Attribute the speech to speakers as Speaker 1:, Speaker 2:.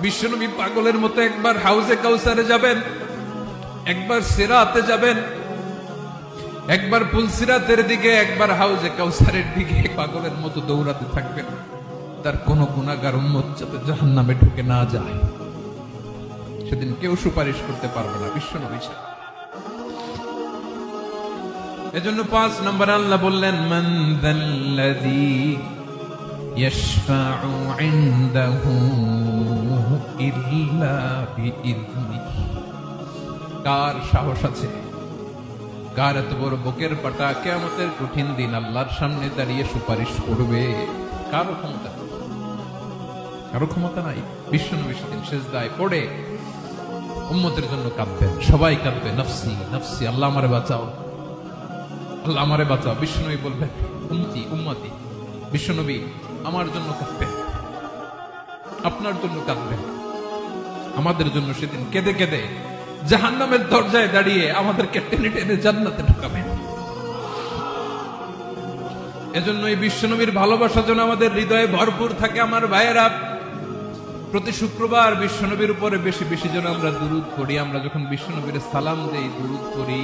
Speaker 1: বিশ্বনবী পাগলের মতো একবার হাউজে কাউসারে যাবেন, একবার সিরাতে যাবেন, একবার পুলসিরাতের দিকে, একবার হাউজে কাউসারের দিকে পাগলের মতো দৌড়াতে থাকবেন। তার কোন গুনাহগার উম্মত যাতে জাহান্নামে ঢুকে না যায়, সেদিন কেউ সুপারিশ করতে পারবে না বিশ্বনবী ছাড়া। এজন্য ৫ নম্বর আল্লাহ বললেন, মান যাল্লাযী ইয়াশফাউ ইনদাহু ইল্লা বিইযনিহি। কার সাহস আছে, কার এত বড় বুকের পাটা কিয়ামতের কঠিন দিন আল্লাহর সামনে দাঁড়িয়ে সুপারিশ করবে? কারো ক্ষমতা, কারো ক্ষমতা নাই। বিশ্বনবী সেদিন সিজদায় পড়ে উম্মতের জন্য কাঁদবেন, সবাই কাঁদবে, নফসি নফসি, আল্লাহ আমারে বাঁচাও, আল্লাহ আমারে বাঁচাও। বিশ্বনবী বলবেন, উম্মতি উম্মতি। বিশ্বনবী আমার জন্য কাঁদবেন, আপনার জন্য কাঁদবেন, আমাদের জন্য সেদিন কেঁদে কেঁদে জাহান্নামের দরজায় দাঁড়িয়ে আমাদেরকে টেনে টেনে জান্নাতে ঢুকাবেন। এজন্য এই বিশ্বনবীর ভালোবাসা যেন আমাদের হৃদয়ে ভরপুর থাকে। আমার ভাইয়েরা, প্রতি শুক্রবার বিশ্বনবীর উপরে বেশি বেশি যেন আমরা দুরূদ পড়ি। আমরা যখন বিশ্বনবীর সালাম দেই, দুরূদ পড়ি,